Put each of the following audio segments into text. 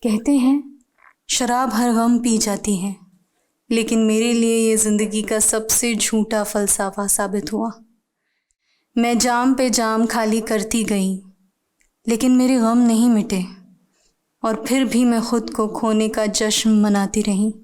कहते हैं शराब हर गम पी जाती है, लेकिन मेरे लिए ये ज़िंदगी का सबसे झूठा फ़लसफ़ा साबित हुआ। मैं जाम पे जाम खाली करती गई, लेकिन मेरे गम नहीं मिटे और फिर भी मैं खुद को खोने का जश्न मनाती रही।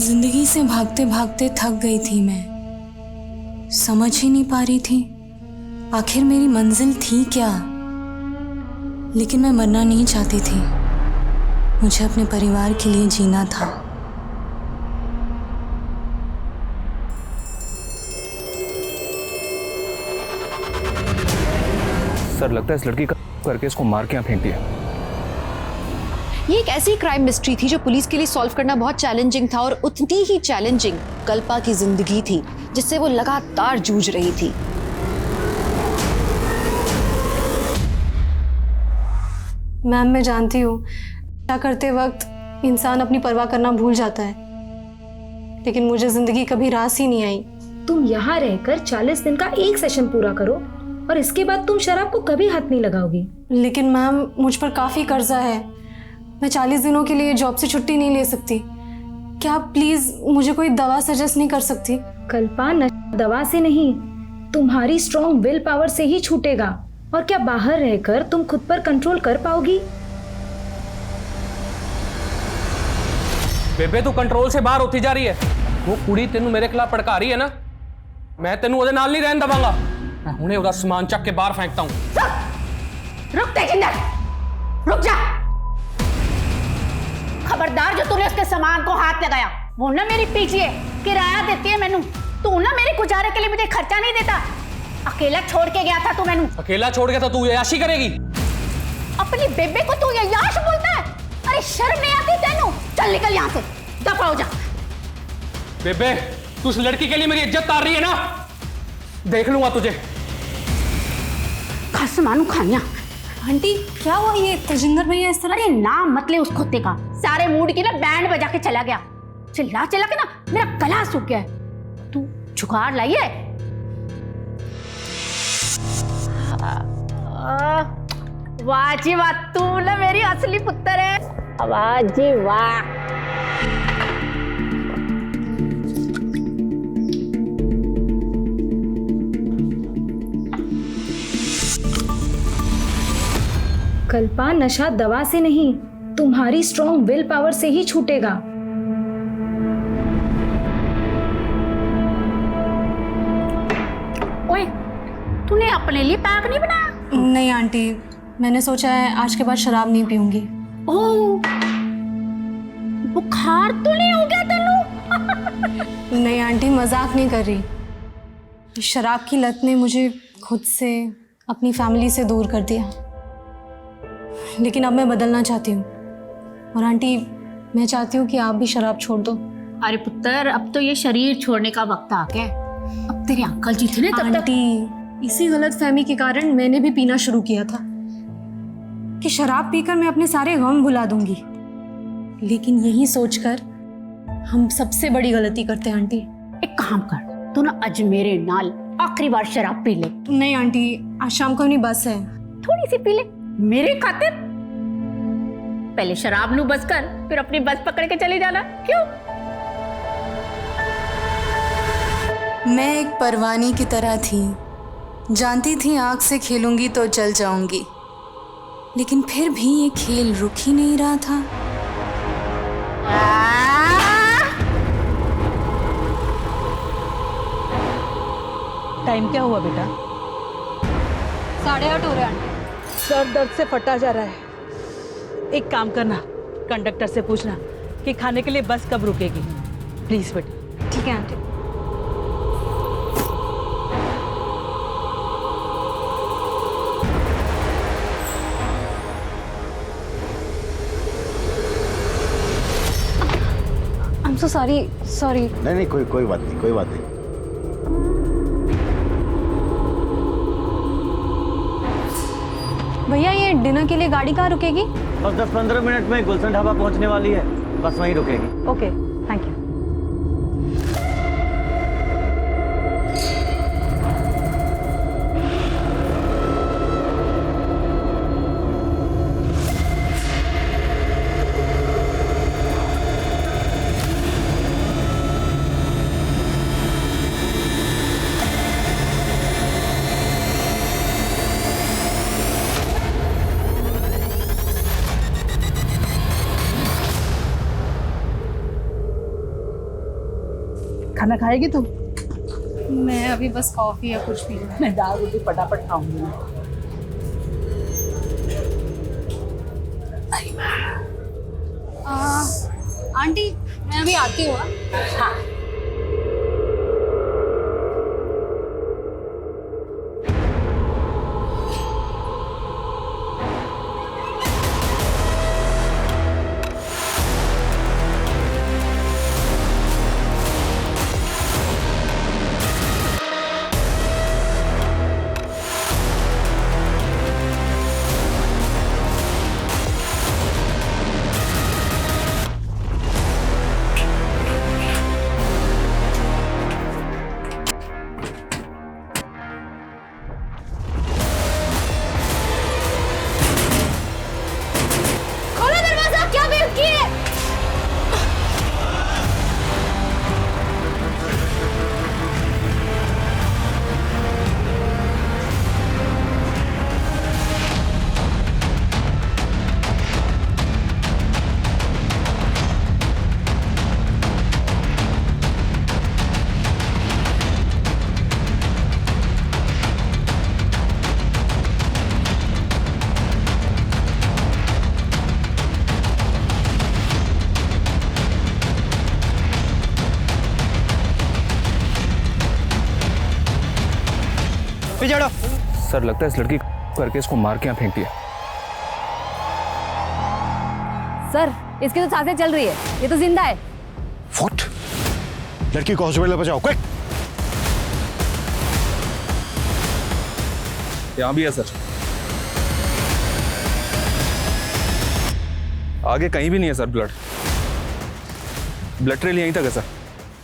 जिंदगी से भागते भागते थक गई थी मैं, समझ ही नहीं पा रही थी आखिर मेरी मंजिल थी क्या। लेकिन मैं मरना नहीं चाहती थी, मुझे अपने परिवार के लिए जीना था। सर लगता है इस लड़की का करके इसको मार के यहाँ फेंक दिया। ये एक ऐसी क्राइम मिस्ट्री थी जो पुलिस के लिए सॉल्व करना बहुत चैलेंजिंग था, और उतनी ही चैलेंजिंग कल्पा की जिंदगी थी जिससे वो लगातार जूझ रही थी। मैम, मैं जानती हूँ क्या करते वक्त इंसान अपनी परवाह करना भूल जाता है, लेकिन मुझे जिंदगी कभी रास ही नहीं आई। तुम यहाँ रहकर 40 दिन का एक सेशन पूरा करो और इसके बाद तुम शराब को कभी हाथ नहीं लगाओगी। लेकिन मैम, मुझ पर काफ़ी कर्जा है, मैं 40 दिनों के लिए जॉब से छुट्टी नहीं ले सकती। क्या आप प्लीज़ मुझे कोई दवा सजेस्ट नहीं कर सकती? कल्पा, नशा दवा से नहीं, तुम्हारी स्ट्रॉन्ग विल पावर से ही छूटेगा। और क्या बाहर रहकर तुम खुद पर कंट्रोल कर पाओगी? बेबे तू कंट्रोल से बाहर होती जा रही है। वो कुड़ी तेनू मेरे खिलाफ भड़का रही है ना, मैं तेनू ओदे नाल नहीं रहन दवांगा। मैं हुणे ओदा सामान चक के बाहर फेंकता हूं। रुक तेजिंदर, रुक जा। खबरदार जो तूने उसके सामान को हाथ लगाया। वो ना मेरी पीछे है, किराया देती है मैनू। तू ना मेरे गुजारे के लिए मुझे खर्चा नहीं देता। अकेला छोड़ के गया था तू मैनू। अकेला छोड़ गया तो तू याशी करेगी? अपनी बेबे को तू याश बोलता है? अरे शर्म नहीं आती तेनू? चल निकल यहाँ से, दफा हो जा। बेबे तू उस लड़की के लिए मेरी इज्जत तार रही है ना, देख लूंगा तुझे। खस मानू खानिया। आंटी, क्या हुआ? ये तेजिंदर भैया इस तरह? अरे नाम मत ले उस कुत्ते का, सारे मूड की ना बैंड बजा के चला गया। चिल्ला चिल्ला के ना मेरा गला सूख गया है। तू जुगाड़ लाई है? वाह जी वाह, तू ना मेरी असली पुत्र है। वाह जी वाह। कल्पा, नशा दवा से नहीं, तुम्हारी स्ट्रॉन्ग विल पावर से ही छूटेगा। ओए, तूने अपने लिए पैक नहीं बनाया? नहीं आंटी, मैंने सोचा है आज के बाद शराब नहीं पीऊंगी। ओह, बुखार तो नहीं हो गया तेनू? नहीं आंटी, मजाक नहीं कर रही। शराब की लत ने मुझे खुद से, अपनी फैमिली से दूर कर दिया, लेकिन अब मैं बदलना चाहती हूँ। और आंटी, मैं चाहती हूँ कि आप भी शराब छोड़ दो। अरे पुत्र, अब तो ये शरीर छोड़ने का वक्त आ गया है। अब तेरे अंकल जी थे ना तब तक। आंटी, इसी गलतफहमी के कारण मैंने भी पीना शुरू किया था कि शराब पीकर मैं अपने सारे गम भुला दूंगी, लेकिन यही सोचकर हम सबसे बड़ी गलती करते हैं आंटी। एक काम कर, तू ना आज मेरे नाल आखिरी बार शराब पी ले। नहीं आंटी, आज शाम को अपनी बस है। थोड़ी सी पी ले मेरे खातिर। पहले शराब नू बस कर, फिर अपनी बस पकड़ के चले जाना। क्यों? मैं एक परवानी की तरह थी, जानती थी आग से खेलूंगी तो जल जाऊंगी, लेकिन फिर भी ये खेल रुक ही नहीं रहा था। टाइम क्या हुआ बेटा? 8:30 हो रहे हैं। सर दर्द से फटा जा रहा है। एक काम करना, कंडक्टर से पूछना कि खाने के लिए बस कब रुकेगी। प्लीज बेटा। ठीक है आंटी। So sorry sorry. नहीं नहीं, कोई बात नहीं, कोई बात नहीं। भैया ये डिनर के लिए गाड़ी कहाँ रुकेगी? बस 10-15 मिनट में गुलशन ढाबा पहुंचने वाली है, बस वहीं रुकेगी। Okay thank you. खाना खाएगी तुम? मैं अभी बस कॉफ़ी या कुछ पी लूँ। मैं दाल रोटी फटाफट खाऊंगी। आंटी मैं अभी आती हूँ। हाँ। सर लगता है इस लड़की करके इसको मार के यहाँ फेंक दिया। सर इसकी तो सांसें चल रही है, ये तो जिंदा है। What? लड़की को हॉस्पिटल पहुंचाओ, क्विक। यहाँ भी है सर। आगे कहीं भी नहीं है सर ब्लड ट्रेल यहीं तक है सर।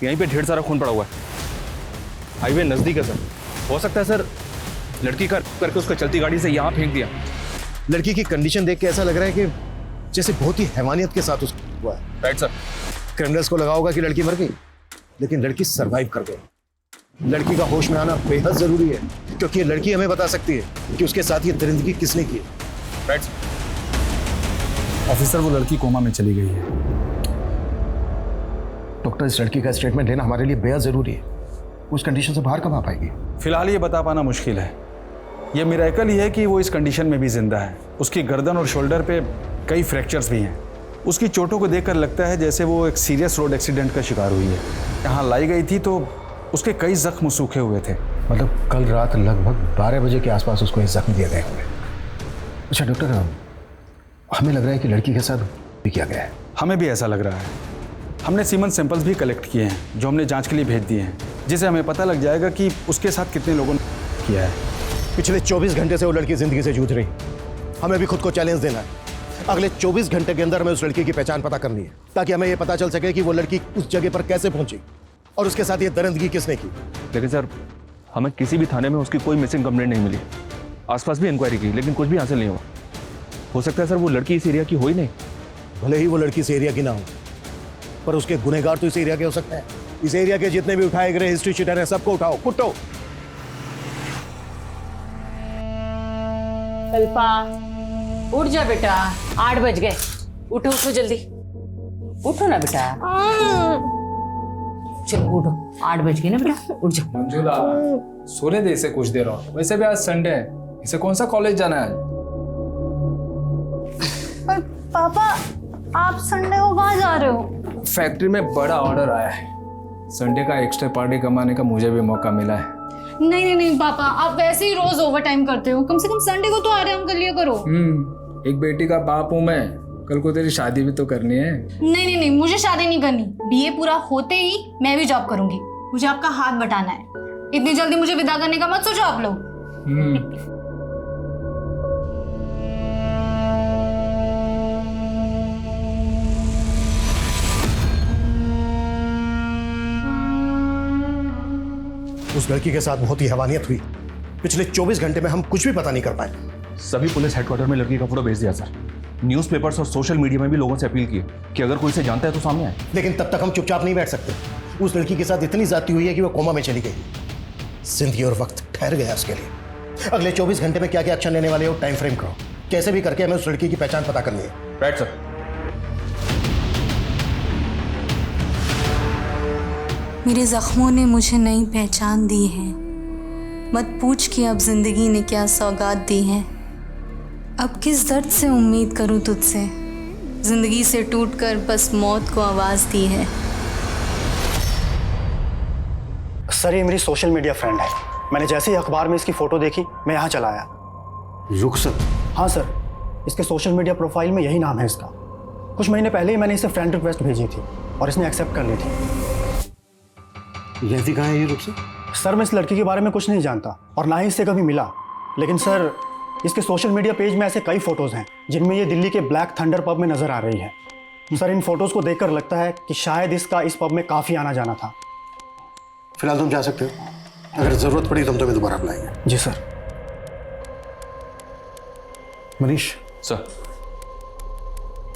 यहीं पे ढेर सारा खून पड़ा हुआ है। हाईवे नजदीक है सर। हो सकता है सर लड़की करके उसको चलती गाड़ी से यहाँ फेंक दिया। लड़की की कंडीशन देख के ऐसा लग रहा है कि जैसे बहुत ही हैवानियत के साथ उसको हुआ है। Right sir. क्रिमिनल्स को लगा होगा कि लड़की मर गई, लेकिन लड़की सरवाइव कर गई। लड़की का होश में आना बेहद जरूरी है, क्योंकि ये लड़की हमें बता सकती है कि उसके साथ ये दरिंदगी किसने की है। Right sir. ऑफिसर वो लड़की कोमा में चली गई है। डॉक्टर इस लड़की का स्टेटमेंट लेना हमारे लिए बेहद जरूरी है। उस कंडीशन से बाहर कब आ पाएगी? फिलहाल ये बता पाना मुश्किल है। ये मिरेकल ही है कि वो इस कंडीशन में भी जिंदा है। उसकी गर्दन और शोल्डर पे कई फ्रैक्चर्स भी हैं। उसकी चोटों को देखकर लगता है जैसे वो एक सीरियस रोड एक्सीडेंट का शिकार हुई है। यहाँ लाई गई थी तो उसके कई जख्म सूखे हुए थे। मतलब कल रात लगभग 12 बजे के आसपास उसको ये जख्म दिए गए होंगे। अच्छा डॉक्टर, हमें लग रहा है कि लड़की के साथ भी किया गया है। हमें भी ऐसा लग रहा है। हमने सीमन सैंपल्स भी कलेक्ट किए हैं जो हमने जांच के लिए भेज दिए हैं, जिससे हमें पता लग जाएगा कि उसके साथ कितने लोगों ने किया है। पिछले 24 घंटे से वो लड़की जिंदगी से जूझ रही। हमें भी खुद को चैलेंज देना है। अगले 24 घंटे के अंदर हमें उस लड़की की पहचान पता करनी है, ताकि हमें यह पता चल सके कि वो लड़की उस जगह पर कैसे पहुंची और उसके साथ ये दरिंदगी किसने की। लेकिन सर हमें किसी भी थाने में उसकी कोई मिसिंग कंप्लेंट नहीं मिली। आसपास भी इंक्वायरी की लेकिन कुछ भी हासिल नहीं हुआ। हो सकता है सर वो लड़की इस एरिया की हो ही नहीं। भले ही वो लड़की इस एरिया की ना हो, पर उसके गुनहगार तो इस एरिया के हो सकते हैं। इस एरिया के जितने भी उठाए गए हिस्ट्री शीटर हैं सबको उठाओ, कुटो। कल्पा उठ जा बेटा, 8 बज गए। उठो उठो जल्दी, उठो ना बेटा। चलो उठो, 8 बज गए ना बेटा, उठ जाओ। मंजुला सोने दे इसे कुछ देर और। वैसे भी आज संडे है, इसे कौन सा कॉलेज जाना है? पर पापा आप संडे को कहाँ जा रहे हो? फैक्ट्री में बड़ा ऑर्डर आया है। संडे का एक्स्ट्रा पार्टी कमाने का मुझे भी मौका मिला है। नहीं पापा, आप वैसे ही रोज ओवर टाइम करते हो। कम से कम संडे को तो आराम कर लिया करो। एक बेटी का बाप हूं मैं, कल को तेरी शादी भी तो करनी है। नहीं, मुझे शादी नहीं करनी। बीए पूरा होते ही मैं भी जॉब करूंगी। मुझे आपका हाथ बटाना है। इतनी जल्दी मुझे विदा करने का मत सोचो आप लोग। उस लड़की के साथ बहुत ही हैवानियत हुई। पिछले 24 घंटे में हम कुछ भी पता नहीं कर पाए। सभी पुलिस हेडक्वार्टर में लड़की का फोटो भेज दिया सर। न्यूज़पेपर्स और सोशल मीडिया में भी लोगों से अपील की कि अगर कोई इसे जानता है तो सामने आए। लेकिन तब तक हम चुपचाप नहीं बैठ सकते। उस लड़की के साथ इतनी ज्यादती हुई है कि वो कोमा में चली गई। जिंदगी और वक्त ठहर गया उसके लिए। अगले 24 घंटे में क्या क्या एक्शन लेने वाले हो टाइम फ्रेम करो। कैसे भी करके हमें उस लड़की की पहचान पता करनी है। Right sir. मेरे जख्मों ने मुझे नई पहचान दी है। मत पूछ कि अब जिंदगी ने क्या सौगात दी है। अब किस दर्द से उम्मीद करूं तुझसे। जिंदगी से टूटकर बस मौत को आवाज़ दी है। सर ये मेरी सोशल मीडिया फ्रेंड है। मैंने जैसे ही अखबार में इसकी फ़ोटो देखी मैं यहाँ चला आया। रुखसत? हाँ सर, इसके सोशल मीडिया प्रोफाइल में यही नाम है इसका। कुछ महीने पहले ही मैंने इसे फ्रेंड रिक्वेस्ट भेजी थी और इसने एक्सेप्ट कर ली थी। रहती कहाँ है ये रुखसत? सर मैं इस लड़की के बारे में कुछ नहीं जानता और ना ही इससे कभी मिला। लेकिन सर इसके सोशल मीडिया पेज में ऐसे कई फ़ोटोज़ हैं जिनमें ये दिल्ली के ब्लैक थंडर पब में नज़र आ रही है। सर इन फ़ोटोज़ को देखकर लगता है कि शायद इसका इस पब में काफ़ी आना जाना था। फिलहाल तुम जा सकते हो। अगर ज़रूरत पड़ी तो हम तुम्हें दोबारा बुलाएंगे। जी सर। मनीष सर,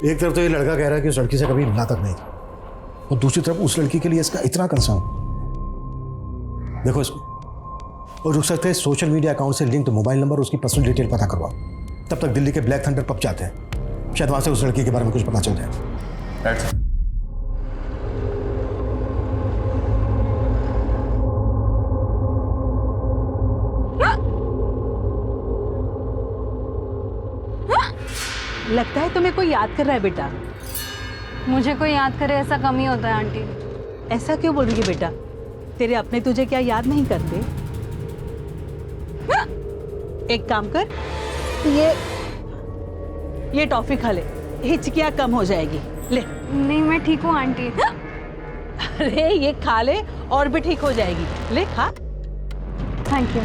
एक तरफ तो ये लड़का कह रहा है कि उस लड़की से कभी मिला तक नहीं था और दूसरी तरफ उस लड़की के लिए इसका इतना कंसर्न। देखो इसको, और रुक सकते हैं सोशल मीडिया अकाउंट से लिंक्ड मोबाइल नंबर और उसकी पर्सनल डिटेल पता करवाओ। तब तक दिल्ली के ब्लैक थंडर पब जाते हैं। शायद वहां से उस लड़की के बारे में कुछ पता चल जाए। Right sir. लगता है तुम्हें कोई याद कर रहा है बेटा। मुझे कोई याद करे ऐसा कम ही होता है आंटी। ऐसा क्यों बोल रही है बेटा? तेरे अपने तुझे क्या याद नहीं करते? एक काम कर, ये टॉफी खा ले, हिचकियाँ कम हो जाएगी। ले। नहीं मैं ठीक हूँ आंटी। अरे ये खा ले और भी ठीक हो जाएगी। ले खा। Thank you.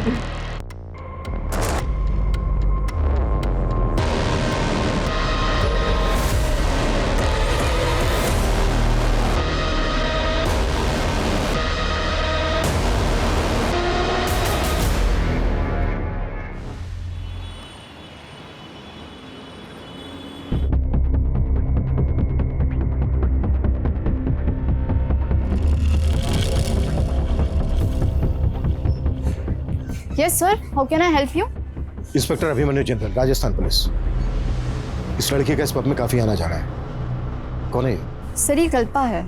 Yes sir, how can I help you? Inspector Abhimanyu Jindal, Rajasthan police. इस लड़के का इस पब में काफी आना जाना है। कौन है ये? सर ये कल्पा है।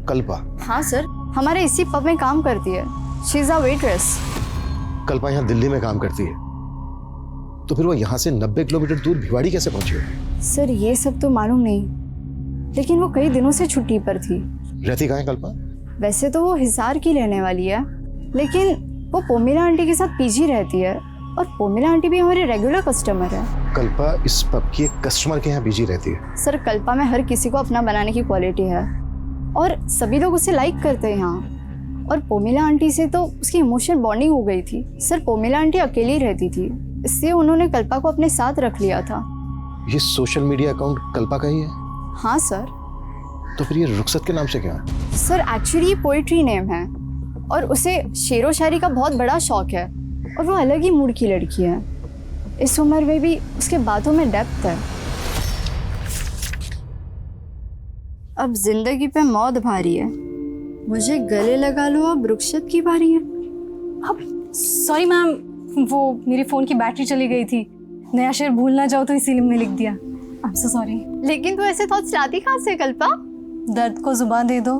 कल्पा? हाँ सर, हमारे इसी पब में काम करती है। She is a waitress. Kalpa यहाँ दिल्ली में काम करती है, तो फिर वो यहाँ से 90 किलोमीटर दूर भिवाड़ी कैसे पहुंची है? सर ये सब तो मालूम नहीं, लेकिन वो कई दिनों से छुट्टी पर थी। रहती कहाँ है कल्पा? वैसे तो वो हिसार की रहने वाली है, लेकिन वो पोमिला आंटी के साथ पीजी रहती है और पोमिला आंटी भी हमारे रेगुलर कस्टमर है। कल्पा इस पब की एक कस्टमर के यहाँ पीजी रहती है? सर कल्पा में हर किसी को अपना बनाने की क्वालिटी है और सभी लोग उसे लाइक करते हैं यहाँ। और पोमिला आंटी से तो उसकी इमोशनल बॉन्डिंग हो गई थी। सर पोमिला आंटी अकेली रहती थी, इसलिए उन्होंने कल्पा को अपने साथ रख लिया था। ये सोशल मीडिया अकाउंट कल्पा का ही है? हाँ सर। तो फिर ये रुखसत के नाम से क्या है? सर एक्चुअली ये पोइट्री नेम है और उसे शेरो शायरी का बहुत बड़ा शौक है और वो अलग ही मूड की लड़की है। इस उम्र में भी उसके बातों में डेप्थ है। अब जिंदगी पे मौत भारी है, मुझे गले लगा लो, अब रुखसत की बारी है। अब सॉरी मैम, वो मेरी फ़ोन की बैटरी चली गई थी। नया शेर भूल ना जाओ तो इसीलिए मैंने लिख दिया। I am so sorry. लेकिन तू ऐसे थॉट्स लाती कहाँ से कल्पा? दर्द को जुबान दे दो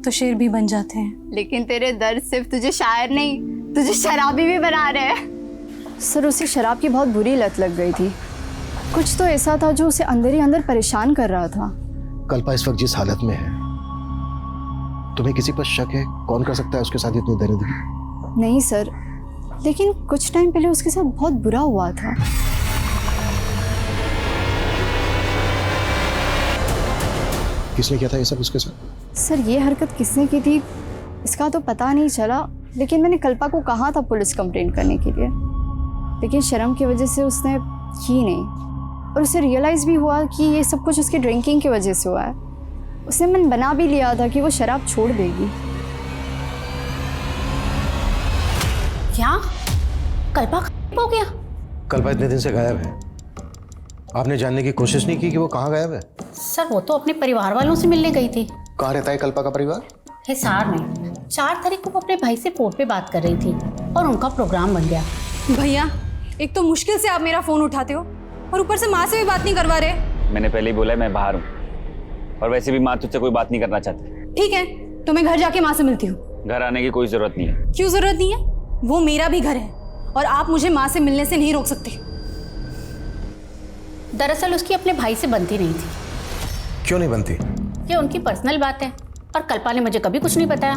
तो शेर भी बन जाते हैं। लेकिन तेरे दर्द सिर्फ तुझे शायर नहीं, तुझे शराबी भी बना रहे हैं। सर उसे शराब की बहुत बुरी लत लग गई थी। कुछ तो ऐसा था जो उसे अंदर ही अंदर परेशान कर रहा था। कल्पा इस वक्त जिस हालत में है, तुम्हें किसी पर शक है? कौन कर सकता है उसके साथ इतनी दरिद्री? नहीं सर, लेकिन कुछ टाइम पहले उसके साथ बहुत बुरा हुआ था। किसने किया था ये सब उसके साथ? सर ये हरकत किसने की थी इसका तो पता नहीं चला, लेकिन मैंने कल्पा को कहा था पुलिस कंप्लेंट करने के लिए, लेकिन शर्म की वजह से उसने की नहीं। और उसे रियलाइज़ भी हुआ कि ये सब कुछ उसकी ड्रिंकिंग की वजह से हुआ है। उसने मन बना भी लिया था कि वो शराब छोड़ देगी। क्या कल्पा हो गया? कल्पा इतने दिन से गायब है, आपने जानने की कोशिश नहीं की कि वो कहाँ गायब है? सर वो तो अपने परिवार वालों से मिलने गई थी। कहाँ रहता है कल्पा का परिवार? हिसार में। 4 तारीख को वो अपने भाई से फोन पे बात कर रही थी और उनका प्रोग्राम बन गया। भैया एक तो मुश्किल से आप मेरा फोन उठाते हो और ऊपर से माँ से भी बात नहीं करवा रहे। मैंने पहले ही बोला है मैं बाहर हूँ, और वैसे भी माँ तुझसे कोई बात नहीं करना चाहती। ठीक है तो मैं घर जाके माँ से मिलती हूँ। घर आने की कोई जरूरत नहीं है। क्यों जरूरत नहीं है? वो मेरा भी घर है और आप मुझे माँ से मिलने से नहीं रोक सकते। दरअसल उसकी अपने भाई से बनती नहीं थी। क्यों नहीं बनती? ये उनकी पर्सनल बात है और कल्पा ने मुझे कभी कुछ नहीं बताया।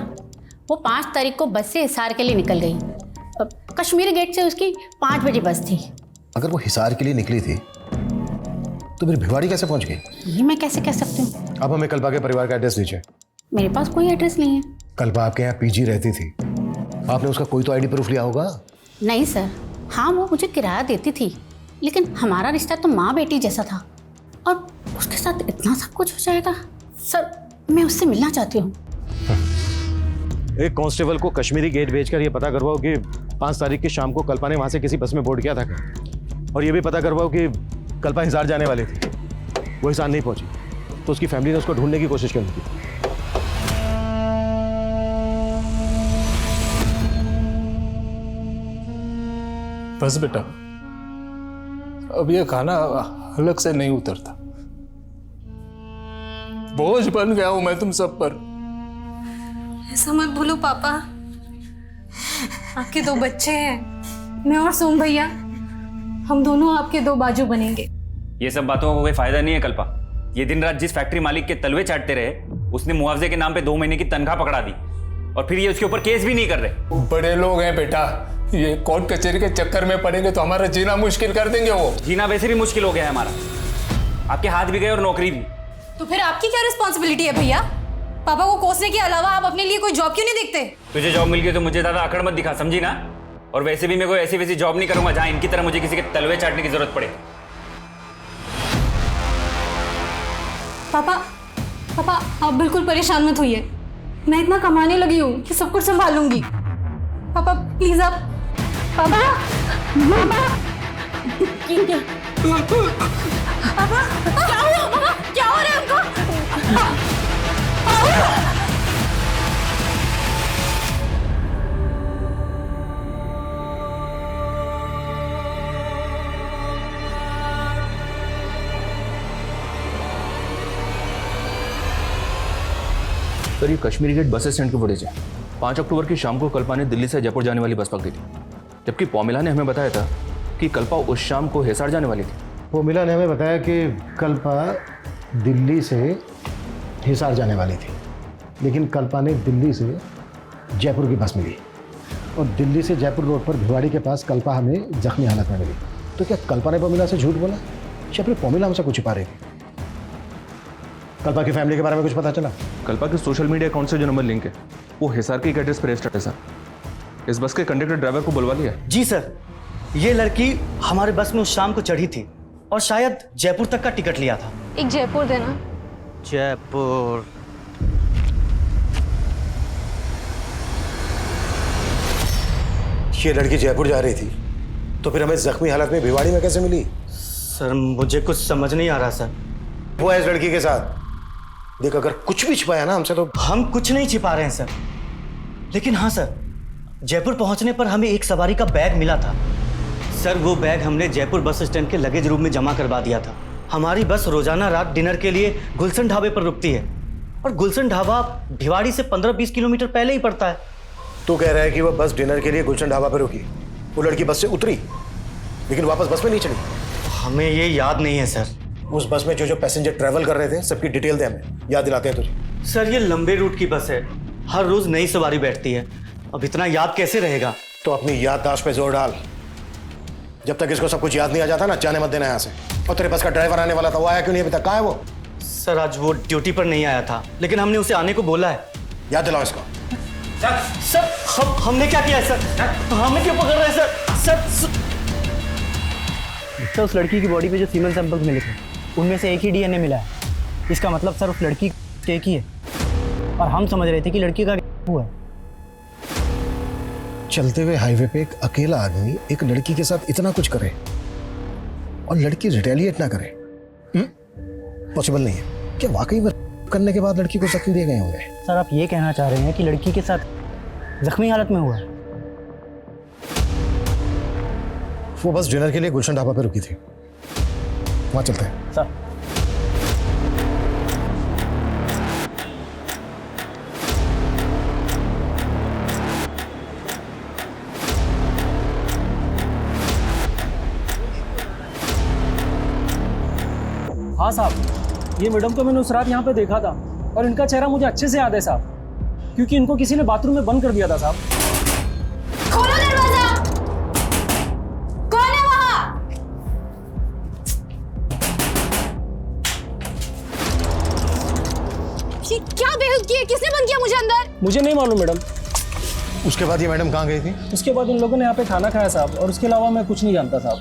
वो 5 तारीख को बस से हिसार के लिए निकल गई। कश्मीरी गेट से उसकी 5 बजे बस थी। अगर वो हिसार के लिए निकली थी तो फिर भिवाड़ी कैसे पहुंच गई? ये मैं कैसे कह सकती हूँ? अब हमें कल्पा के परिवार का एड्रेस दीजिए। मेरे पास कोई एड्रेस नहीं है। कल्पा आपके यहाँ पीजी रहती थी, आपने उसका कोई तो आईडी प्रूफ लिया होगा? नहीं सर, हाँ वो मुझे किराया देती थी, लेकिन हमारा रिश्ता तो माँ बेटी जैसा था और उसके साथ इतना सब कुछ हो जाएगा। सर मैं उससे मिलना चाहती हूँ। एक कांस्टेबल को कश्मीरी गेट भेजकर ये पता करवाओ कि 5 तारीख की शाम को कल्पा ने वहां से किसी बस में बोर्ड किया था क्या? और ये भी पता करवाओ कि कल्पा हिसार जाने वाली थी, वो हिसार नहीं पहुंची तो उसकी फैमिली ने उसको ढूंढने की कोशिश करनी थी। बस बेटा, अब ये खाना हलक से नहीं उतरता। बोझ बन गया हूं मैं तुम सब पर। ऐसा मत बोलो पापा, आपके 2 बच्चे हैं, मैं और सोम भैया, हम दोनों आपके 2 बाजू बनेंगे। ये सब बातों का कोई फायदा नहीं है कल्पा। ये दिन रात जिस फैक्ट्री मालिक के तलवे चाटते रहे, उसने मुआवजे के नाम पे 2 महीने की तनख्वाह पकड़ा दी और फिर ये उसके ऊपर केस भी नहीं कर रहे। बड़े लोग हैं बेटा, ये कोर्ट कचहरी के चक्कर में पड़ेंगे तो हमारा जीना मुश्किल कर देंगे। वो जीना वैसे भी मुश्किल हो गया है हमारा, आपके हाथ भी गए और नौकरी भी। तो फिर आपकी क्या रिस्पॉन्सिबिलिटी है भैया? पापा को कोसने के अलावा आप अपने लिए कोई जॉब क्यों नहीं देखते? तुझे जॉब मिल गई तो मुझे ज्यादा अकड़ मत दिखा, समझी ना? और वैसे भी मैं कोई ऐसी वैसी जॉब नहीं करूंगा जहां इनकी तरह मुझे किसी के तलवे चाटने की जरूरत पड़े। पापा आप बिल्कुल परेशान मत होइए, मैं इतना कमाने लगी हूँ कि सब कुछ संभालूंगी। पापा प्लीज आप, पापा क्या हो रहा है उनको? सर ये कश्मीरी गेट बस स्टैंड की फुटेज है। 5 अक्टूबर की शाम को कल्पा ने दिल्ली से जयपुर जाने वाली बस पकड़ी थी, जबकि पोमिला ने हमें बताया था कि कल्पा उस शाम को हिसार जाने वाली थी। पोमिला ने हमें बताया कि कल्पा दिल्ली से हिसार जाने वाली थी, लेकिन कल्पा ने दिल्ली से जयपुर की बस मिली और दिल्ली से जयपुर रोड पर भिवाड़ी के पास कल्पा हमें जख्मी हालत में मिली। तो क्या कल्पा ने पोमिला से झूठ बोला या फिर पोमिला हमसे कुछ छिपा रही थी? कल्पा की फैमिली के बारे में कुछ पता चला? कल्पा के सोशल मीडिया अकाउंट से जो नंबर लिंक है वो हिसार के एड्रेस पर रजिस्टर्ड है सर। इस बस के कंडक्टर ड्राइवर को बुलवा लिया? जी सर, ये लड़की हमारे बस में उस शाम को चढ़ी थी और शायद जयपुर तक का टिकट लिया था। एक जयपुर देना। जयपुर। ये लड़की जयपुर जा रही थी तो फिर हमें जख्मी हालत में भिवाड़ी में कैसे मिली? सर मुझे कुछ समझ नहीं आ रहा सर। वो है इस लड़की के साथ। देख अगर कुछ भी छिपाया ना हमसे तो। हम कुछ नहीं छिपा रहे हैं सर, लेकिन हाँ सर, जयपुर पहुंचने पर हमें एक सवारी का बैग मिला था। सर वो बैग हमने जयपुर बस स्टैंड के लगेज रूम में जमा करवा दिया था। हमारी बस रोजाना रात डिनर के लिए गुलशन ढाबे पर रुकती है और गुलशन ढाबा भिवाड़ी से 15-20 किलोमीटर पहले ही पड़ता है। तू कह रहा है कि वो बस डिनर के लिए गुलशन ढाबा पर रुकी, वो लड़की बस से उतरी लेकिन वापस बस में नहीं चली? हमें ये याद नहीं है सर। उस बस में जो पैसेंजर ट्रैवल कर रहे थे सबकी डिटेल दे, हमें याद दिलाते हैं तुझे। सर ये लंबे रूट की बस है, हर रोज नई सवारी बैठती है, अब इतना याद कैसे रहेगा? तो अपनी याददाश्त पे जोर डाल। जब तक इसको सब कुछ याद नहीं आ जाता ना, जाने मत देना यहाँ से। और तेरे बस का ड्राइवर आने वाला था, वो आया क्यों नहीं अभी तक? कहाँ है वो? सर आज वो ड्यूटी पर नहीं आया था, लेकिन हमने उसे आने को बोला है। याद दिलाओ इसको। सर हमने क्या किया है सर? हमें क्यों पकड़ रहे हैं सर? सर उस लड़की की बॉडी पे जो सीमेंट सैंपल्स मिले थे उनमें से एक ही डीएनए मिला है। इसका मतलब सर उस लड़की एक ही है और हम समझ रहे थे कि लड़की का हुआ है। चलते हुए हाईवे पे एक अकेला आदमी एक लड़की के साथ इतना कुछ करे और लड़की रिटेलिएट ना करे, पॉसिबल नहीं है। क्या वाकई में करने के बाद लड़की को जख्म दिए गए होंगे? सर आप ये कहना चाह रहे हैं कि लड़की के साथ जख्मी हालत में हुआ है? वो बस डिनर के लिए गुलशन ढाबा पे रुकी थी, वहां चलते हैं। सर हाँ साहब, ये मैडम को मैंने उस रात यहाँ पे देखा था और इनका चेहरा मुझे अच्छे से याद है साहब, क्योंकि इनको किसी ने बाथरूम में बंद कर दिया था साहब। खोलो दरवाजा, कौन है वहां? ये क्या बेहुदगी है? किसने बंद किया मुझे अंदर? मुझे नहीं मालूम मैडम। उसके बाद ये मैडम कहाँ गई थी? उसके बाद इन लोगों ने यहाँ पे खाना खाया साहब, और उसके अलावा मैं कुछ नहीं जानता साहब।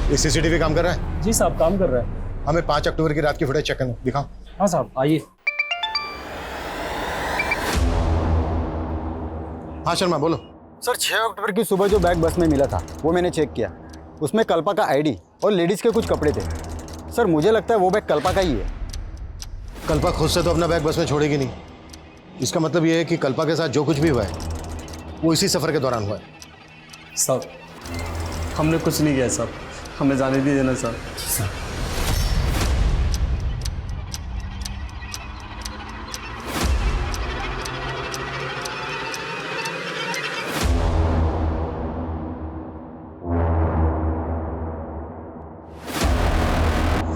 ये सीसीटीवी काम कर रहा है? जी साहब काम कर रहा है। हमें 5 अक्टूबर की रात की फुटेज चेक करना, दिखाओ। हाँ साहब आइए। हाँ शर्मा बोलो। सर 6 अक्टूबर की सुबह जो बैग बस में मिला था वो मैंने चेक किया, उसमें कल्पा का आईडी और लेडीज़ के कुछ कपड़े थे। सर मुझे लगता है वो बैग कल्पा का ही है। कल्पा खुद से तो अपना बैग बस में छोड़ेगी नहीं, इसका मतलब ये है कि कल्पा के साथ जो कुछ भी हुआ है वो इसी सफ़र के दौरान हुआ है। साहब हमने कुछ नहीं किया साहब, हमें जाने दीजिए ना साहब।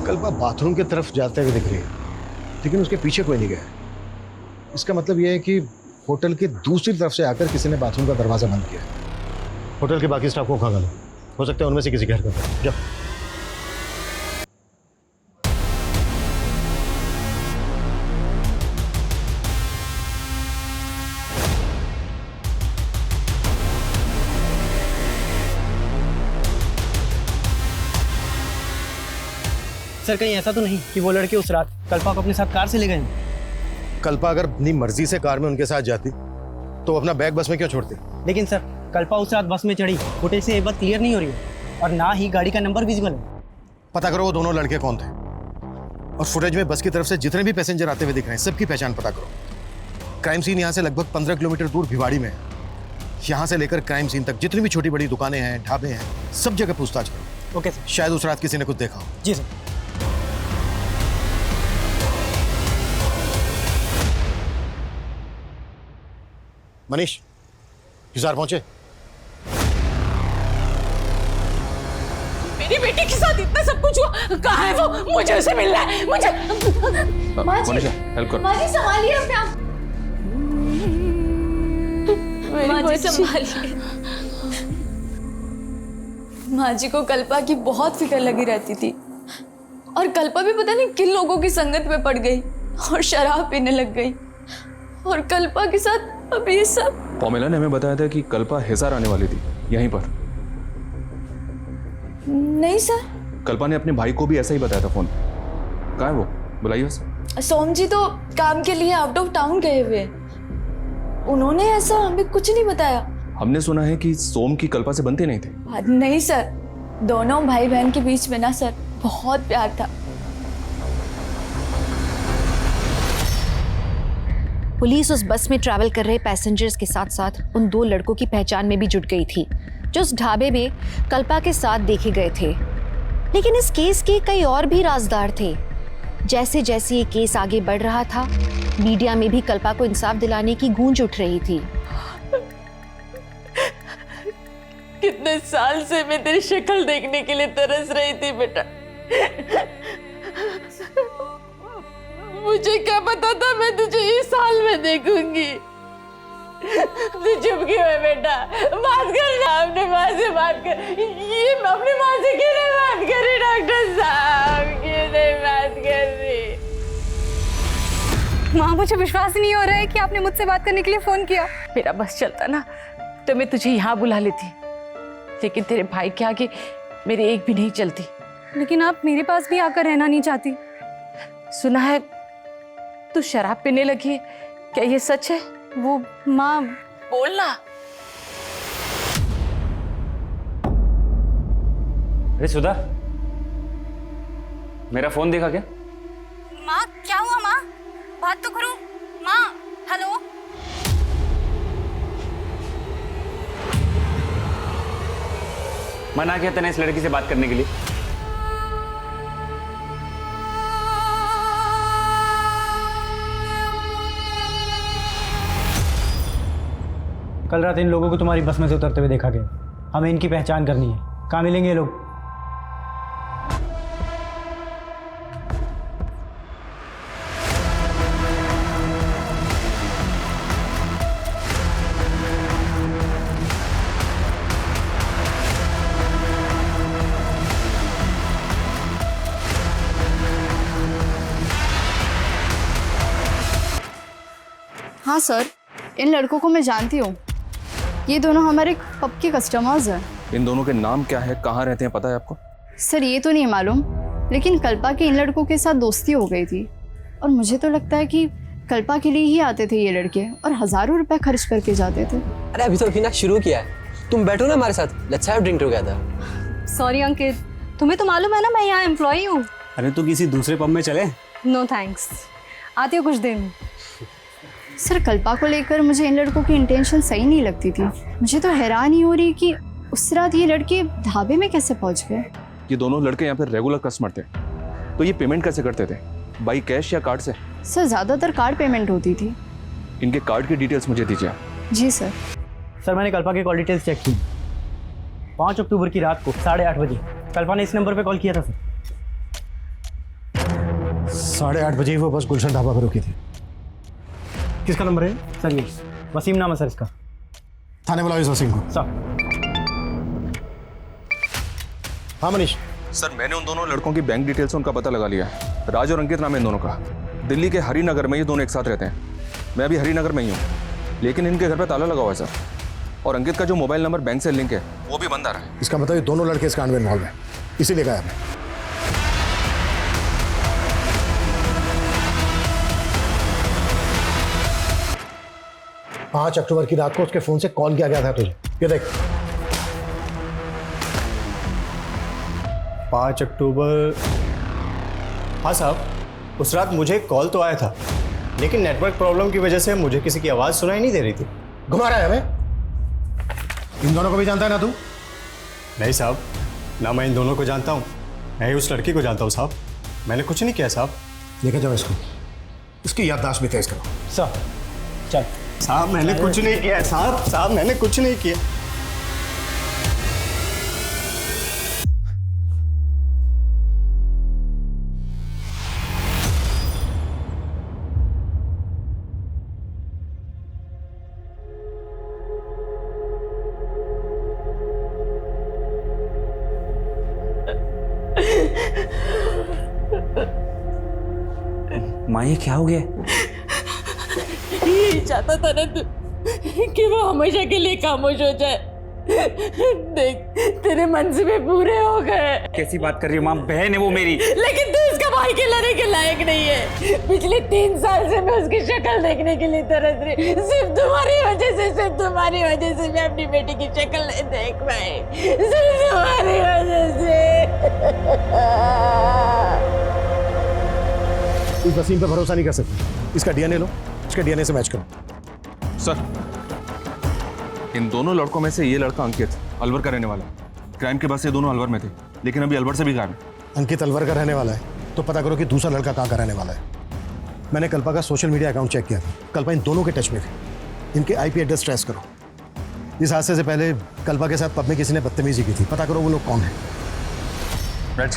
कल्पा बाथरूम की तरफ जाते हुए दिख रही है, लेकिन उसके पीछे कोई नहीं गया। इसका मतलब यह है कि होटल की दूसरी तरफ से आकर किसी ने बाथरूम का दरवाजा बंद किया। होटल के बाकी स्टाफ को खंगालो, हो सकता है उनमें से किसी घर का जाओ। सर कहीं ऐसा तो नहीं कि वो लड़के उस रात कल्पा को अपने साथ कार से ले गए? कल्पा अगर अपनी मर्जी से कार में उनके साथ जाती तो अपना बैग बस में क्यों छोड़ती? लेकिन सर कल्पा उस रात बस में चढ़ी, फुटेज से ये बात क्लियर नहीं हो रही है और ना ही गाड़ी का नंबर विजिबल है। पता करो वो दोनों लड़के कौन थे और फुटेज में बस की तरफ से जितने भी पैसेंजर आते हुए दिख रहे हैं सबकी पहचान पता करो। क्राइम सीन यहाँ से लगभग 15 किलोमीटर दूर भिवाड़ी में है। यहाँ से लेकर क्राइम सीन तक जितनी भी छोटी बड़ी दुकानें हैं, ढाबे हैं, सब जगह पूछताछ करो। Okay sir. शायद उस रात किसी ने कुछ देखा हो। जी सर। मनीष हिसार पहुंचे? मेरी बेटी के साथ इतना सब कुछ हुआ, कहाँ है वो? मुझे उसे मिलना है, मुझे। मनीषा हेल्प करो। माँ जी संभालिए अपने आप। माँ जी संभालिए। माँ जी को कल्पा की बहुत फिक्र लगी रहती थी और कल्पा भी पता नहीं किन लोगों की संगत में पड़ गई और शराब पीने लग गई और कल्पा के साथ अब ये सब। पोमेला ने हमें बताया था कि कल्पा हिसार आने वाली थी यहीं पर। नहीं सर, कल्पा ने अपने भाई को भी ऐसा ही बताया था फोन। कहाँ है वो? बुलाइए उसे। सोम जी तो काम के लिए आउट ऑफ टाउन गए हुए, उन्होंने ऐसा हमें कुछ नहीं बताया। हमने सुना है कि सोम की कल्पा से बनते नहीं थे। नहीं सर, दोनों भाई बहन के बीच में ना सर बहुत प्यार था। पुलिस उस बस में ट्रैवल कर रहे पैसेंजर्स के साथ साथ उन 2 लड़कों की पहचान में भी जुट गई थी जो उस ढाबे में कल्पा के साथ देखे गए थे। लेकिन इस केस के कई और भी राजदार थे। जैसे जैसे ये केस आगे बढ़ रहा था, मीडिया में भी कल्पा को इंसाफ दिलाने की गूंज उठ रही थी। कितने साल से मैं तेरी शक्ल देखने के लिए तरस रही थी बेटा। मुझे क्या पता था मैं तुझे इस हाल में देखूंगी। तू चुप क्यों है बेटा? बात कर ना, अपने माँ से बात कर। ये अपनी माँ से क्यों नहीं बात कर रही डॉक्टर साहब? क्यों नहीं बात कर रही? माँ, मुझे विश्वास नहीं हो रहा है कि आपने मुझसे बात करने के लिए फोन किया। मेरा बस चलता ना तो मैं तुझे यहाँ बुला लेती, लेकिन तेरे भाई के आगे मेरी एक भी नहीं चलती। लेकिन आप मेरे पास भी आकर रहना नहीं चाहती। सुना है तू शराब पीने लगी है, क्या ये सच है? वो माँ, बोलना। अरे सुधा, मेरा फोन देखा क्या? माँ, क्या हुआ माँ? बात तो करो माँ। हेलो। मना किया तूने इस लड़की से बात करने के लिए? कल रात इन लोगों को तुम्हारी बस में से उतरते हुए देखा गया। हमें इनकी पहचान करनी है। कहाँ मिलेंगे ये लोग? हाँ सर, इन लड़कों को मैं जानती हूँ। ये दोनों हमारे पब के कस्टमर्स हैं। इन दोनों के नाम क्या है, कहाँ रहते हैं, पता है आपको? सर ये तो नहीं मालूम, लेकिन कल्पा के इन लड़कों के साथ दोस्ती हो गई थी और मुझे तो लगता है कि कल्पा के लिए ही आते थे ये लड़के और हज़ारों रुपए खर्च करके जाते थे। अरे अभी तो अभी ना शुरू किया है, तुम बैठो ना हमारे साथ, let's have drink together. Sorry Ankit, तुम्हें तो मालूम है ना मैं यहाँ एम्प्लॉई हूँ। अरे तो किसी दूसरे पब में चले? नो थैंक्स, आती हूँ कुछ देर में। सर कल्पा को लेकर मुझे इन लड़कों की इंटेंशन सही नहीं लगती थी। मुझे तो हैरान ही हो रही कि उस रात ये लड़के ढाबे में कैसे पहुंच गए। ये दोनों लड़के यहाँ पे रेगुलर कस्टमर थे, तो ये पेमेंट कैसे करते थे, बाई कैश या कार्ड से? सर ज़्यादातर कार्ड पेमेंट होती थी। इनके कार्ड की डिटेल्स मुझे दीजिए आप। जी सर। सर मैंने कल्पा की कॉल डिटेल्स चेक की। 5 अक्टूबर की रात को 8:30 बजे कल्पा ने इस नंबर पे कॉल किया था सर। 8:30 बजे वो बस गुलशन ढाबा पर रुकी थी। किसका नंबर है सर? ये वसीम नाम है सर इसका। थाने बुलाओ इस वसीम को। सर। हाँ मनीष। सर मैंने उन दोनों लड़कों की बैंक डिटेल्स से उनका पता लगा लिया है। राज और अंकित नाम है इन दोनों का। दिल्ली के हरिनगर में ये दोनों एक साथ रहते हैं। मैं भी हरिनगर में ही हूँ, लेकिन इनके घर पे ताला लगा हुआ है सर। और अंकित का जो मोबाइल नंबर बैंक से लिंक है वो भी बंद आ रहा है। इसका मतलब ये दोनों लड़के इस कांड में इन्वॉल्व हैं, इसीलिए गायब है। पाँच अक्टूबर की रात को उसके फोन से कॉल किया गया था तुझे, ये देख। 5 अक्टूबर। हाँ साहब, उस रात मुझे कॉल तो आया था, लेकिन नेटवर्क प्रॉब्लम की वजह से मुझे किसी की आवाज़ सुनाई नहीं दे रही थी। घुमा रहा है हमें। इन दोनों को भी जानता है ना तू? नहीं साहब, ना मैं इन दोनों को जानता हूँ, मैं ही उस लड़की को जानता हूँ साहब। मैंने कुछ नहीं किया साहब। लेके जाओ इसको, इसकी याददाश्त भी तेज करो। साहब चल। साहब मैंने कुछ नहीं किया साहब मैंने कुछ नहीं किया। माँ ये क्या हो गया? यही चाहता था ना तू कि वो हमेशा के लिए खामोश हो जाए। देख तेरे मंसूबे पूरे हो गए। कैसी बात कर रही हो माँ? बहन है वो मेरी। लेकिन तू उसका भाई कहलाने के लायक नहीं है। पिछले 3 साल से मैं उसकी शक्ल देखने के लिए तरस रही। सिर्फ तुम्हारी वजह से मैं अपनी बेटी की शक्ल नहीं देख पाई। सिर्फ तुम्हारी वजह से। इस वसीम पे भरोसा नहीं कर सकते। इसका डीएनए लो, इसके डीएनए से मैच करो। सर इन दोनों लड़कों में से ये लड़का अंकित अलवर का रहने वाला है। क्राइम के बाद से दोनों अलवर में थे, लेकिन अभी अलवर से भी गायब है। अंकित अलवर का रहने वाला है तो पता करो कि दूसरा लड़का कहाँ का रहने वाला है। मैंने कल्पा का सोशल मीडिया अकाउंट चेक किया था, कल्पा इन दोनों के टच में थी। इनके आईपी एड्रेस ट्रेस करो। इस हादसे से पहले कल्पा के साथ पब में किसी ने बदतमीजी की थी, पता करो वो लोग कौन है। राइट।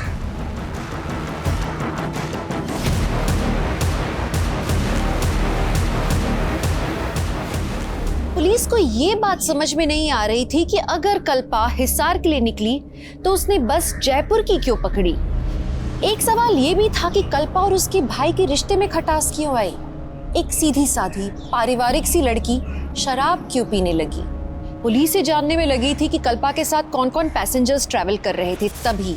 पुलिस पुलिस को ये बात समझ में नहीं आ रही थी कि अगर कल्पा हिसार के लिए निकली तो उसने बस जयपुर की क्यों पकड़ी। एक सवाल ये भी था कि कल्पा और उसके भाई के रिश्ते में खटास क्यों आई। एक सीधी साधी पारिवारिक सी लड़की शराब क्यों पीने लगी। पुलिस से जानने में लगी थी कि कल्पा के साथ कौन कौन पैसेंजर्स ट्रैवल कर रहे थे। तभी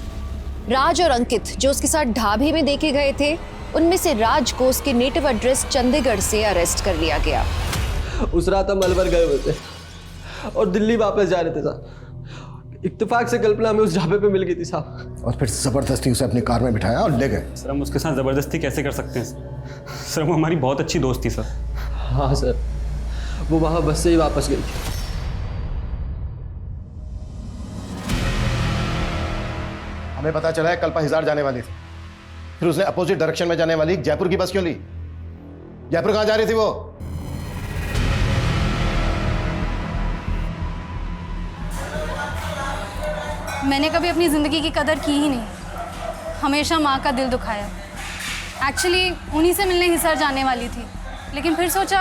राज और अंकित जो उसके साथ ढाबे में देखे गए थे, उनमें से राज को उसके नेटिव एड्रेस चंडीगढ़ से अरेस्ट कर लिया गया। उस रात हम अलवर गए हुए थे और दिल्ली वापस जा रहे थे साहब। इत्तेफाक से कल्पना हमें उस ढाबे पे मिल गई थी साहब। और फिर जबरदस्ती उसे अपनी कार में बिठाया और ले गए। सर हम उसके साथ ज़बरदस्ती कैसे कर सकते हैं सर, वो हमारी बहुत अच्छी दोस्त थी सर। हाँ सर, वो वहाँ बस से ही वापस गई थी। हमें पता चला है कल्पा हिसार जाने वाली थी, फिर उसने अपोजिट डायरेक्शन में जाने वाली जयपुर की बस क्यों ली? जयपुर कहाँ जा रही थी वो? मैंने कभी अपनी ज़िंदगी की कदर की ही नहीं, हमेशा माँ का दिल दुखाया। एक्चुअली उन्हीं से मिलने हिसार जाने वाली थी, लेकिन फिर सोचा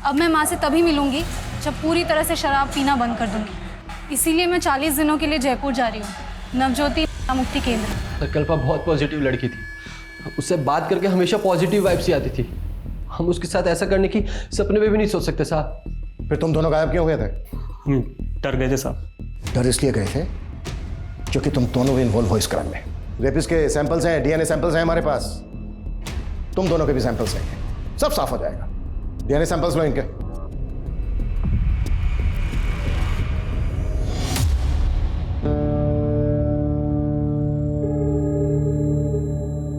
अब मैं माँ से तभी मिलूंगी जब पूरी तरह से शराब पीना बंद कर दूंगी। इसीलिए मैं 40 दिनों के लिए जयपुर जा रही हूँ, नवज्योति मुक्ति केंद्र। कल्पा बहुत पॉजिटिव लड़की थी, उससे बात करके हमेशा पॉजिटिव वाइब्स ही आती थी। हम उसके साथ ऐसा करने की सपने में भी नहीं सोच सकते साहब। फिर तुम दोनों गायब क्यों हुए थे? हम डर गए थे साहब। डर इसलिए गए थे क्योंकि तुम दोनों भी इन्वॉल्व हो इस क्राइम में। रेपिस्ट के सैंपल्स हैं, डीएनए सैंपल्स हैं हमारे पास, तुम दोनों के भी सैंपल्स हैं, सब साफ हो जाएगा। डीएनए सैंपल्स लो इनके।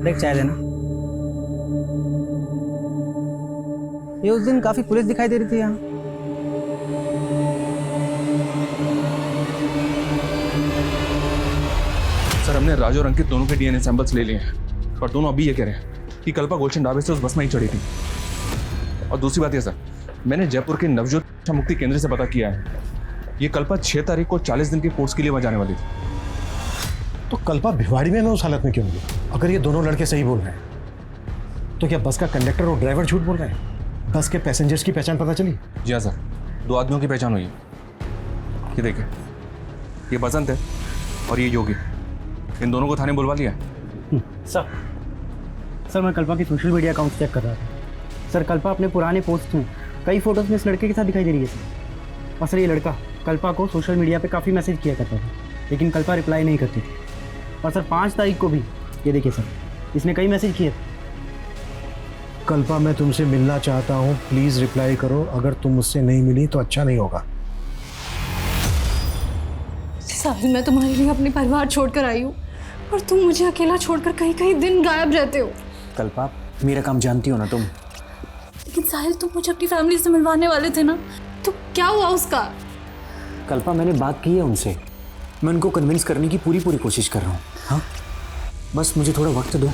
एक चाय लेना। ये उस दिन काफी पुलिस दिखाई दे रही थी यहाँ। सर हमने राज और अंकित दोनों के डीएनए सैंपल्स ले लिए हैं, पर दोनों अभी ये कह रहे हैं कि कल्पा गुलशन ढाबे से उस बस में ही चढ़ी थी। और दूसरी बात ये सर, मैंने जयपुर के नवज्योति मुक्ति केंद्र से पता किया है, ये कल्पा 6 तारीख को 40 दिन के कोर्स के लिए वहाँ जाने वाली थी। तो कल्पा भिवाड़ी में उस हालत में क्यों मिली? अगर ये दोनों लड़के सही बोल रहे हैं तो क्या बस का कंडक्टर और ड्राइवर झूठ बोल रहे हैं? बस के पैसेंजर्स की पहचान पता चली? जी हाँ सर, 2 आदमियों की पहचान हुई है। ये देखिए, ये बसंत है और ये योगी, इन दोनों को थाने बुलवा लिया है। सर मैं कल्पा की सोशल मीडिया अकाउंट चेक कर रहा था। सर कल्पा अपने पुराने पोस्ट में कई फोटोज में इस लड़के के साथ दिखाई दे रही है सर। और सर ये लड़का कल्पा को सोशल मीडिया पे काफ़ी मैसेज किया करता था, लेकिन कल्पा रिप्लाई नहीं करती थी। और सर 5 तारीख को भी ये देखिए सर, इसने कई मैसेज किए। कल्पा मैं तुमसे मिलना चाहता हूँ, प्लीज रिप्लाई करो। अगर तुम मुझसे नहीं मिली तो अच्छा नहीं होगा। साहिल मैं तुम्हारे लिए अपने परिवार छोड़कर आई हूँ और तुम मुझे अकेला छोड़कर कहीं कहीं दिन गायब रहते हो। कल्पा मेरा काम जानती हो ना तुम। लेकिन साहिल तुम मुझे अपनी फैमिली से मिलवाने वाले थे ना, तो क्या हुआ उसका? कल्पा मैंने बात की है उनसे, मैं उनको कन्विंस करने की पूरी कोशिश कर रहा हूँ। हाँ बस मुझे थोड़ा वक्त दो।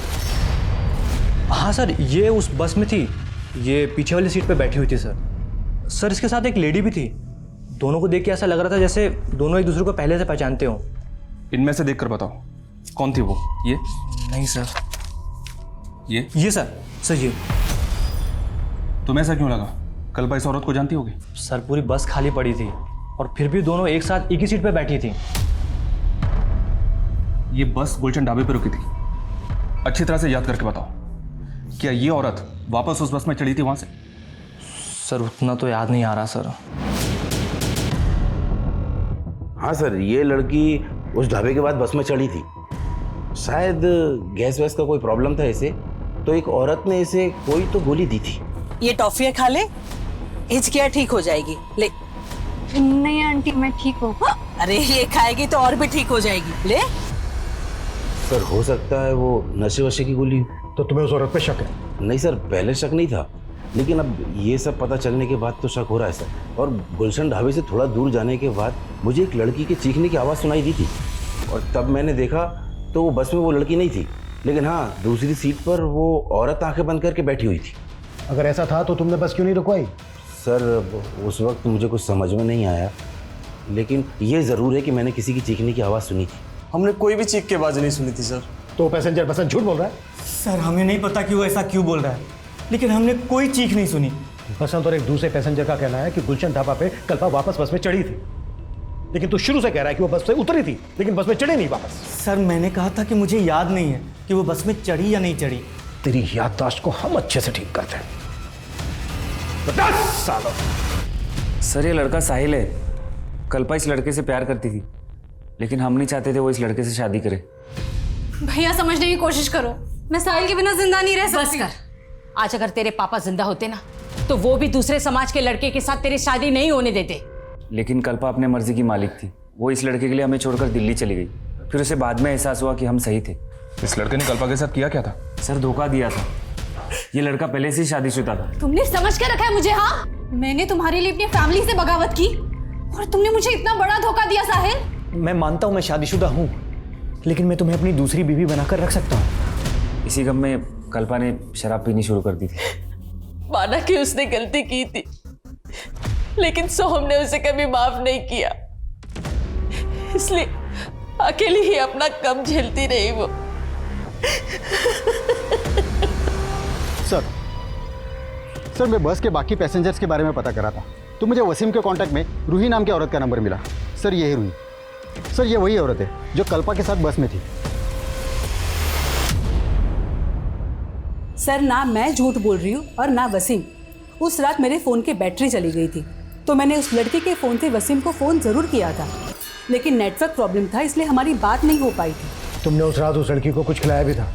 हाँ सर, ये उस बस में थी, ये पीछे वाली सीट पे बैठी हुई थी सर। सर इसके साथ एक लेडी भी थी। दोनों को देख के ऐसा लग रहा था जैसे दोनों एक दूसरे को पहले से पहचानते हो। इनमें से देखकर बताओ कौन थी वो? ये नहीं सर। ये सर ये। तुम्हें ऐसा क्यों लगा? कल्पा इस औरत को जानती होगी? सर पूरी बस खाली पड़ी थी और फिर भी दोनों एक साथ एक ही सीट पे बैठी थी। ये बस गुलशन ढाबे पर रुकी थी। अच्छी तरह से याद करके बताओ, क्या ये औरत वापस उस बस में चढ़ी थी वहां से? सर उतना तो याद नहीं आ रहा सर। हाँ सर, ये लड़की उस ढाबे के बाद बस में चढ़ी थी। शायद गैस वैस का कोई प्रॉब्लम था इसे, तो एक औरत ने इसे कोई तो गोली दी थी। ये टॉफियाँ खा ले, हिचकियाँ ठीक हो जाएगी। ले। नहीं आंटी मैं ठीक हूँ। अरे ये खाएगी तो और भी ठीक हो जाएगी। ले। सर हो सकता है वो नशे वशे की गोली। तो तुम्हें उस औरत पे शक है? नहीं सर, पहले शक नहीं था, लेकिन अब ये सब पता चलने के बाद तो शक हो रहा है सर। और गुलशन ढाबे से थोड़ा दूर जाने के बाद मुझे एक लड़की के चीखने की आवाज़ सुनाई दी थी, और तब मैंने देखा तो वो बस में वो लड़की नहीं थी, लेकिन हाँ दूसरी सीट पर वो औरत आंखें बंद करके बैठी हुई थी। अगर ऐसा था तो तुमने बस क्यों नहीं रुकवाई? सर उस वक्त मुझे कुछ समझ में नहीं आया, लेकिन ये ज़रूर है कि मैंने किसी की चीखने की आवाज़ सुनी थी। हमने कोई भी चीख की आवाज़ नहीं सुनी थी सर। तो पैसेंजर बस झूठ बोल रहा है? सर हमें नहीं पता कि वो ऐसा क्यों बोल रहा है, लेकिन हमने कोई चीख नहीं सुनी। बसंत और एक दूसरे पैसेंजर का कहना है कि गुलशन ढाबा पे कल्पा वापस बस में चढ़ी थी, लेकिन तू शुरू से कह रहा है कि वो बस से उतरी थी लेकिन बस में चढ़ी नहीं वापस। सर मैंने कहा था कि मुझे याद नहीं है कि वो बस में चढ़ी या नहीं चढ़ी। तेरी याददाश्त को हम अच्छे से ठीक करते हैं। 10 सालों। सर ये लड़का साहिल है। कल्पा इस लड़के से प्यार करती थी, लेकिन हम नहीं चाहते थे वो इस लड़के से शादी करे। भैया समझने की कोशिश करो, मैं साहिल के बिना जिंदा नहीं रह सकती। बस कर। आज अगर तेरे पापा जिंदा होते ना तो वो भी दूसरे समाज के लड़के के साथ तेरी शादी नहीं होने देते। लेकिन कल्पा अपने मर्जी की मालिक थी। वो इस लड़के के लिए हमें छोड़कर दिल्ली चली गई। फिर उसे बाद में एहसास हुआ कि हम सही थे। इस लड़के ने कल्पा के साथ किया क्या था? सर धोखा दिया था। ये लड़का पहले से ही शादीशुदा था। तुमने समझ के रखा है मुझे? हाँ, मैंने तुम्हारे लिए अपनी फैमिली से बगावत की और तुमने मुझे इतना बड़ा धोखा दिया साहिल। मैं मानता हूँ मैं शादीशुदा हूँ, लेकिन मैं तुम्हें अपनी दूसरी बीवी बनाकर रख सकता हूँ। इसी गम में कल्पा ने शराब पीनी शुरू कर दी थी। माना कि उसने गलती की थी, लेकिन सोहम ने उसे कभी माफ नहीं किया, इसलिए अकेली ही अपना गम झेलती रही वो। सर मैं बस के बाकी पैसेंजर्स के बारे में पता करा था, तो मुझे वसीम के कांटेक्ट में रूही नाम की औरत का नंबर मिला। सर ये है रूही। सर ये वही औरत है जो कल्पा के साथ बस में थी। सर ना मैं झूठ बोल रही हूँ और ना वसीम। उस रात मेरे फ़ोन की बैटरी चली गई थी, तो मैंने उस लड़के के फ़ोन से वसीम को फ़ोन ज़रूर किया था, लेकिन नेटवर्क प्रॉब्लम था इसलिए हमारी बात नहीं हो पाई थी। तुमने उस रात उस लड़की को कुछ खिलाया भी था?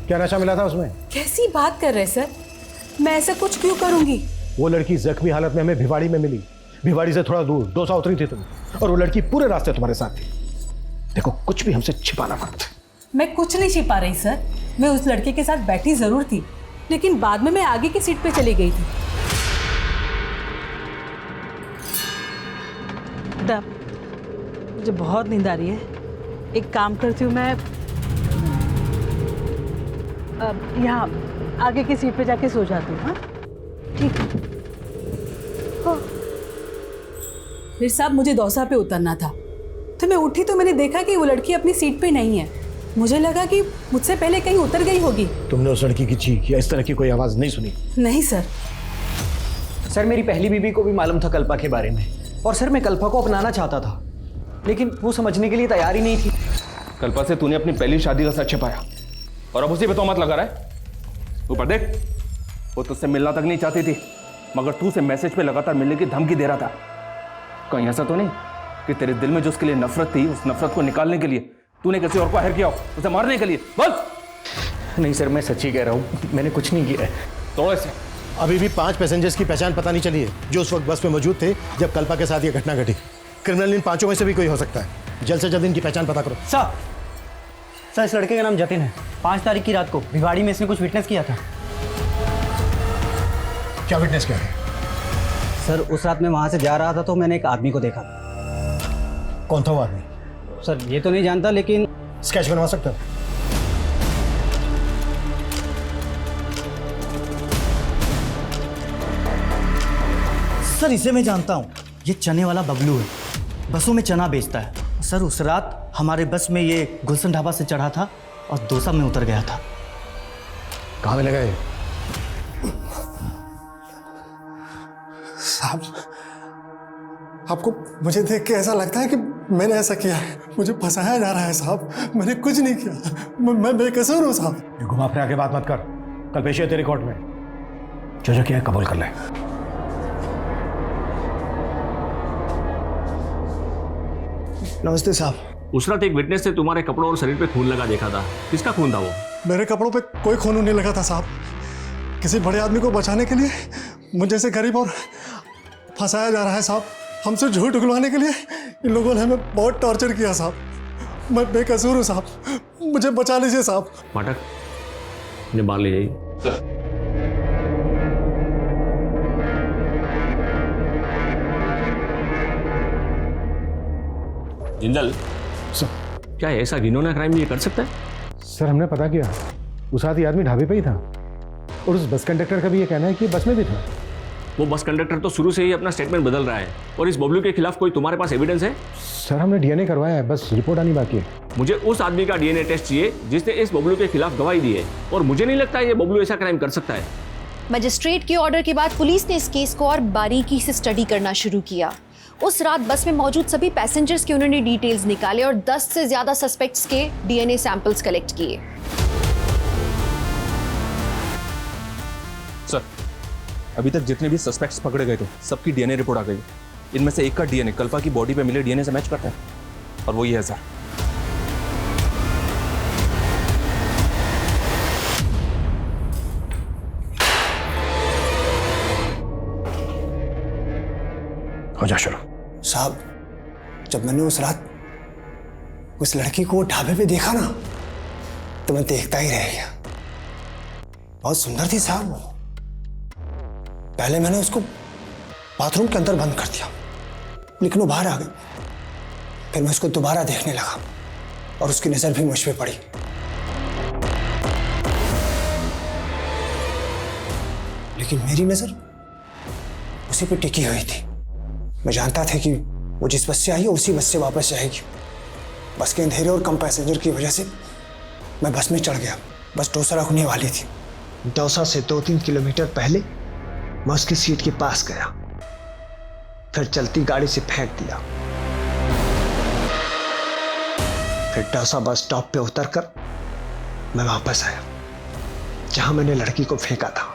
क्या नशा मिला था उसमें? कैसी बात कर रहे सर, मैं ऐसा कुछ क्यों करूँगी? वो लड़की जख्मी हालत में हमें भिवाड़ी में मिली। भिवाड़ी से थोड़ा दूर 200 उतरी थी तुम, और वो लड़की पूरे रास्ते तुम्हारे साथ थी। देखो कुछ भी हमसे छिपाना मत। मैं कुछ नहीं छिपा रही सर, मैं उस लड़के के साथ बैठी ज़रूर थी, लेकिन बाद में मैं आगे की सीट पे चली गई थी। मुझे बहुत नींद आ रही है, एक काम करती हूँ मैं यहाँ आगे की सीट पे जाके सो जाती हूँ। हाँ ठीक है। फिर साहब मुझे दौसा पे उतरना था, तो मैं उठी तो मैंने देखा कि वो लड़की अपनी सीट पे नहीं है। मुझे लगा कि मुझसे पहले कहीं उतर गई होगी। तुमने उस लड़की की चीख या इस तरह की कोई आवाज़ नहीं सुनी? नहीं सर। सर मेरी पहली बीवी को भी मालूम था कल्पा के बारे में, और सर मैं कल्पा को अपनाना चाहता था, लेकिन वो समझने के लिए तैयार ही नहीं थी। कल्पा से तूने अपनी पहली शादी का सच छिपाया और अब उसी पे तोहमत लगा रहा है। ऊपर देख, वो तुझसे मिलना तक नहीं चाहती थी, मगर तू उसे मैसेज पे लगातार मिलने की धमकी दे रहा था। कहीं ऐसा तो नहीं कि तेरे दिल में जो उसके लिए नफरत थी, उस नफरत को निकालने के लिए तूने किसी और को हायर किया हो, उसे मारने के लिए? बोल। नहीं सर, मैं सच्ची कह रहा हूँ, मैंने कुछ नहीं किया है। तोड़े से अभी भी 5 पैसेंजर्स की पहचान पता नहीं चली है जो उस वक्त बस में मौजूद थे जब कल्पा के साथ ये घटना घटी। क्रिमिनल इन 5 में से भी कोई हो सकता है। जल्द से जल्द इनकी पहचान पता करो। सर इस लड़के का नाम जतिन है। 5 तारीख की रात को भिवाड़ी में इसने कुछ विटनेस किया था। क्या विटनेस किया है? सर उस रात मैं वहाँ से जा रहा था तो मैंने एक आदमी को देखा। कौन था वो आदमी? सर ये तो नहीं जानता, लेकिन स्केच बनवा सकता? सर इसे मैं जानता हूँ, ये चने वाला बबलू है, बसों में चना बेचता है। सर उस रात हमारे बस में ये गुलशन ढाबा से चढ़ा था और दौसा में उतर गया था। कहाँ मिलेगा ये? साहब आपको मुझे देख के ऐसा लगता है कि मैंने ऐसा किया है, मुझे फंसाया जा रहा है साहब। मैंने कुछ नहीं किया, मैं बेकसूर हूँ साहब। घुमा फिरा के बात मत कर, कल पेश है तेरे कोर्ट में। जो किया है कबूल कर ले। नमस्ते साहब। उस रात एक विटनेस ने तुम्हारे कपड़ों और शरीर पे खून लगा देखा था, किसका खून था वो? मेरे कपड़ों पे कोई खून नहीं लगा था साहब। किसी बड़े आदमी को बचाने के लिए मुझे जैसे गरीब और फंसाया जा रहा है साहब। हमसे झूठ उगलवाने के लिए इन लोगों ने हमें बहुत टॉर्चर किया साहब। मैं बेकसूर हूँ साहब, मुझे बचा लीजिए साहब। पाठक इन्हें बाहर ले जाइए। जिंदल सर, क्या ऐसा घिनौना क्राइम ये कर सकता है? सर हमने पता किया, उस रात ये आदमी ढाबे पे ही था, और उस बस कंडक्टर का भी ये कहना है कि बस में भी था। वो बस कंडक्टर तो शुरू से ही अपना स्टेटमेंट बदल रहा है। और इस बबलू के खिलाफ कोई तुम्हारे पास एविडेंस है? सर हमने डीएनए करवाया है, बस रिपोर्ट आनी बाकी है। मुझे उस आदमी का डीएनए टेस्ट चाहिए जिसने इस बबलू के खिलाफ गवाही दी है, और मुझे नहीं लगता ये बबलू ऐसा क्राइम कर सकता है। मजिस्ट्रेट के ऑर्डर के बाद पुलिस ने इस केस को और बारीकी से स्टडी करना शुरू किया। उस रात बस में मौजूद सभी पैसेंजर्स के उन्होंने डिटेल्स निकाले और 10 से ज्यादा सस्पेक्ट्स के डीएनए सैंपल्स कलेक्ट किए। सर, अभी तक जितने भी सस्पेक्ट्स पकड़े गए थे सबकी डीएनए रिपोर्ट आ गई। इनमें से एक का डीएनए कल्पा की बॉडी पे मिले डीएनए से मैच करता है और वो ये है सर। हो जा शुरू। साहब, जब मैंने उस रात उस लड़की को ढाबे पे देखा ना तो मैं देखता ही रह गया। बहुत सुंदर थी साहब वो। पहले मैंने उसको बाथरूम के अंदर बंद कर दिया, लेकिन वो बाहर आ गई। फिर मैं उसको दोबारा देखने लगा और उसकी नजर भी मुझ पे पड़ी। लेकिन मेरी नजर उसी पे टिकी हुई थी। मैं जानता था कि वो जिस बस से आई है उसी बस से वापस जाएगी। बस के अंधेरे और कम पैसेंजर की वजह से मैं बस में चढ़ गया। बस दौसा रुकने वाली थी। दौसा से 2-3 किलोमीटर पहले मैं उसकी सीट के पास गया, फिर चलती गाड़ी से फेंक दिया। फिर दौसा बस स्टॉप पे उतरकर मैं वापस आया जहां मैंने लड़की को फेंका था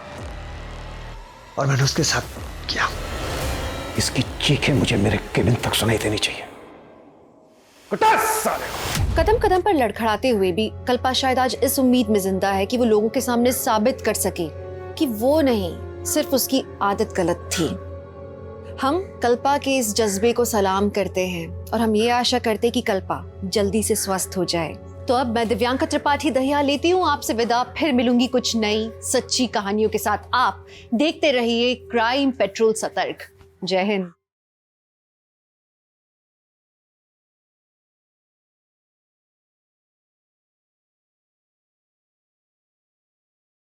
और मैंने उसके साथ किया। इसकी चीखें मुझे मेरे केबिन तक सुनाई देनी चाहिए। कदम कदम पर लड़खड़ाते हुए भी कल्पा शायद आज इस उम्मीद में जिंदा है कि वो लोगों के सामने साबित कर सके कि वो नहीं, सिर्फ उसकी आदत गलत थी। हम कल्पा के इस जज्बे को सलाम करते हैं और हम ये आशा करते हैं कि कल्पा जल्दी से स्वस्थ हो जाए। तो अब मैं दिव्यांका त्रिपाठी दहिया लेती हूँ आपसे विदा। फिर मिलूंगी कुछ नई सच्ची कहानियों के साथ। आप देखते रहिए क्राइम पेट्रोल सतर्क। जय हिंद।